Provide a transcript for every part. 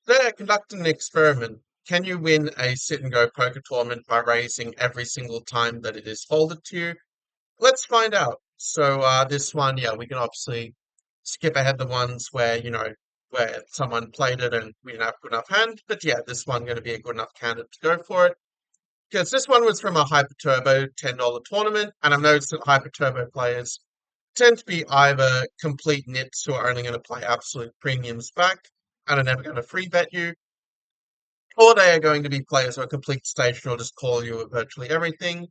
They're conducting an experiment. Can you win a sit and go poker tournament by raising every single time that it is folded to you? Let's find out. This one, yeah, we can obviously skip ahead the ones where, where someone played it and we didn't have good enough hand. But yeah, this one going to be a good enough candidate to go for it. Because this one was from a Hyper Turbo $10 tournament, and I've noticed that Hyper Turbo players tend to be either complete nits who are only going to play absolute premiums back and are never going to free bet you, or they are going to be players who are complete station or just call you with virtually everything.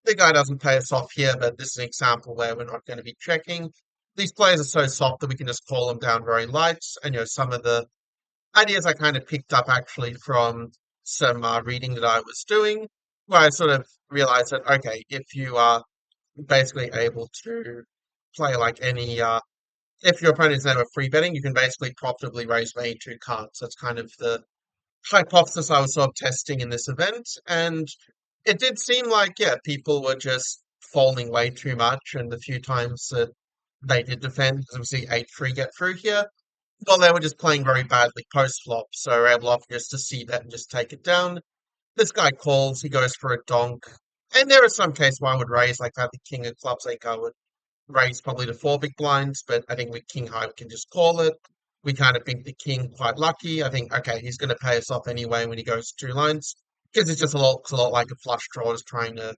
The guy doesn't pay us off here, but this is an example where we're not going to be checking. These players are so soft that we can just call them down very light. And some of the ideas I kind of picked up actually from some reading that I was doing, where I sort of realized that okay, if you are basically able to play like any, if your opponent's never free betting, you can basically profitably raise by any two cards. That's kind of the hypothesis I was sort of testing in this event, and it did seem like, yeah, people were just folding way too much, and the few times that they did defend, as we see 8-3 get through here, well, they were just playing very badly post flop, so we're able often just to see that and just take it down. This guy calls, he goes for a donk, and there are some cases where I would raise, like that the king of clubs, I think I would raise probably to four big blinds, but I think with king high we can just call it. We kind of think the king quite lucky. I think okay, he's going to pay us off anyway when he goes two lines because it's just a lot like a flush draw is trying to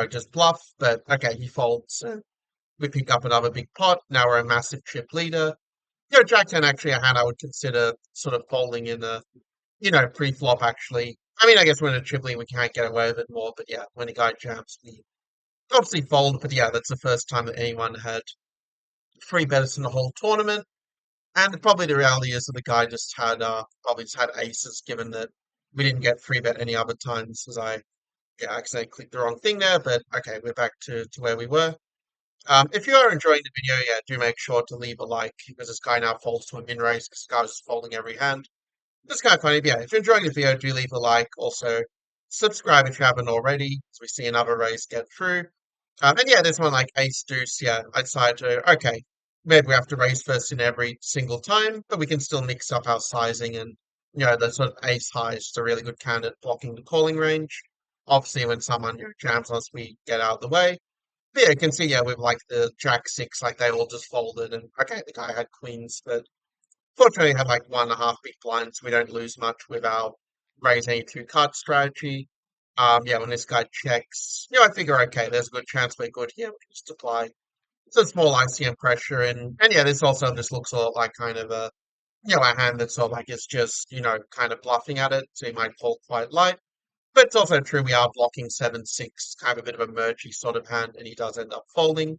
just bluff. But okay, he folds. And we pick up another big pot. Now we're a massive chip leader. Jack ten actually a hand I would consider sort of folding in a pre-flop actually. I mean, I guess when a chip lead we can't get away with it more, but yeah, when a guy jams, we obviously fold. But yeah, that's the first time that anyone had three betters in the whole tournament. And probably the reality is that the guy just had probably just had aces, given that we didn't get free bet any other times. As I yeah, accidentally clicked the wrong thing there, but okay, we're back to where we were. If you are enjoying the video, yeah, do make sure to leave a like because this guy now folds to a min raise because this guy was folding every hand. It's kind of funny, but yeah. If you're enjoying the video, do leave a like. Also, subscribe if you haven't already, as we see another raise get through. And yeah, this one like ace deuce. Yeah, I decided to okay, maybe we have to raise first in every single time, but we can still mix up our sizing and the sort of ace high is just a really good candidate blocking the calling range. Obviously, when someone jams us, we get out of the way. But yeah, you can see yeah with like the jack six, like they all just folded, and okay, the guy had queens, but fortunately had like 1.5 big blinds. So we don't lose much with our raise any two card strategy. Yeah, when this guy checks, I figure okay, there's a good chance we're good here. We can just apply some small ICM pressure, and yeah, this also just looks a lot like kind of a a hand that sort of like is just kind of bluffing at it, so he might fold quite light. But it's also true we are blocking 7-6, kind of a bit of a mergey sort of hand, and he does end up folding.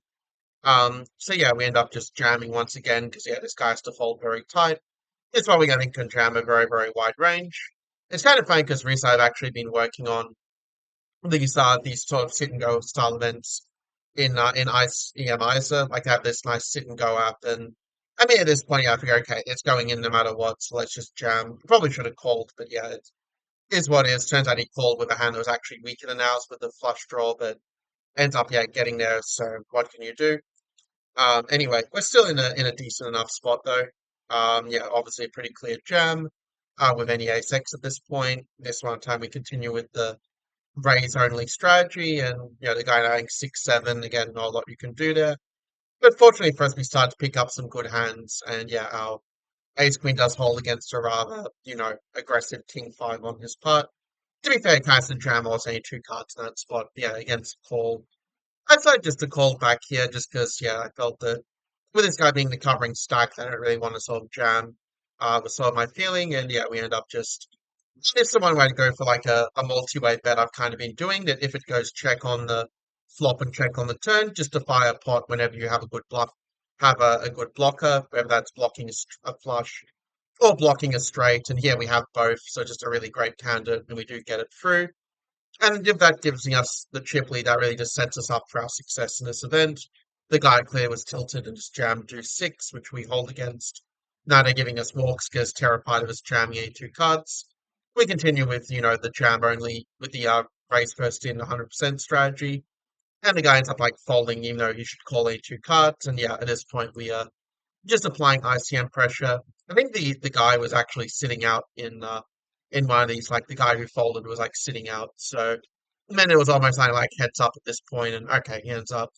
So yeah, we end up just jamming once again because yeah, this guy has to fold very tight. It's why we're going to can jam a very, very wide range. It's kind of funny because recently I've actually been working on these sort of sit and go style events in Ice EMISA. Like I have this nice sit and go app, and I mean at this point, yeah, I figure okay, it's going in no matter what, so let's just jam. Probably should have called, but yeah, it is what it is. Turns out he called with a hand that was actually weaker than ours with the flush draw, but ends up yeah getting there. So what can you do? Anyway, we're still in a decent enough spot though. Yeah, obviously a pretty clear jam with any ace X at this point. This one time we continue with the raise only strategy, and the guy knowing 6-7 again, not a lot you can do there. But fortunately for us, we start to pick up some good hands, and yeah, our ace queen does hold against a rather aggressive king five on his part. To be fair, kind of jam was only two cards in that spot. Yeah, against call. I decided just to call back here just because, yeah, I felt that with this guy being the covering stack, I don't really want to sort of jam was sort of my feeling. And yeah, we end up just, it's the one way to go for like a multi-way bet I've kind of been doing that if it goes check on the flop and check on the turn, just to fire a pot whenever you have a good bluff, have a good blocker, whether that's blocking a flush or blocking a straight. And here we have both, so just a really great candidate, and we do get it through. And if that gives us the chip lead, that really just sets us up for our success in this event. The guy clear was tilted and just jammed deuce six, which we hold against. Now they're giving us walks because terrified of us jamming A2 cards. We continue with, the jam only with the raise first in 100% strategy. And the guy ends up like folding, even though he should call A2 cards. And yeah, at this point we are just applying ICM pressure. I think the guy was actually sitting out in one of these, like the guy who folded was like sitting out. So then it was almost like heads up at this point, and okay, he ends up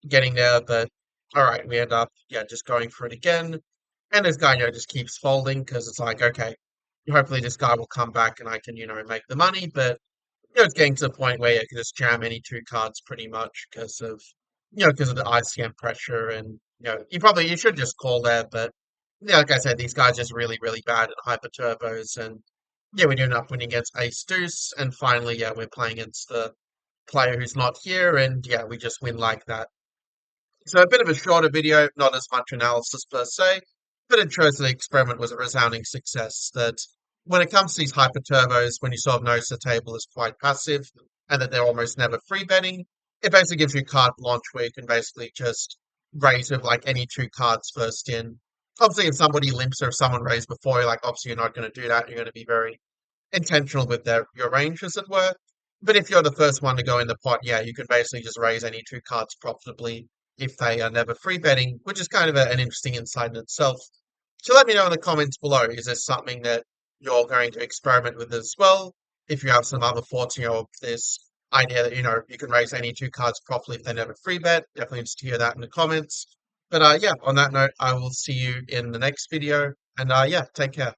getting there, but all right, we end up yeah just going for it again, and this guy just keeps folding because it's like okay, hopefully this guy will come back and I can make the money, but it's getting to the point where you can just jam any two cards pretty much because of the ICM pressure, and you should just call there, but yeah, like I said, these guys are just really really bad at hyper turbos, and yeah, we do end up winning against Ace Deuce, and finally yeah we're playing against the player who's not here, and yeah we just win like that. So a bit of a shorter video, not as much analysis per se, but it shows the experiment was a resounding success. That when it comes to these hyper turbos, when you sort of notice the table is quite passive and that they're almost never free betting, it basically gives you carte blanche where you can basically just raise with like any two cards first in. Obviously, if somebody limps or if someone raised before, you're like obviously you're not going to do that. You're going to be very intentional with your range, as it were. But if you're the first one to go in the pot, yeah, you can basically just raise any two cards profitably if they are never free betting, which is kind of an interesting insight in itself. So let me know in the comments below. Is this something that you're going to experiment with as well? If you have some other thoughts, this idea that you can raise any two cards properly if they never free bet, definitely just hear that in the comments. But yeah, on that note, I will see you in the next video, and yeah, take care.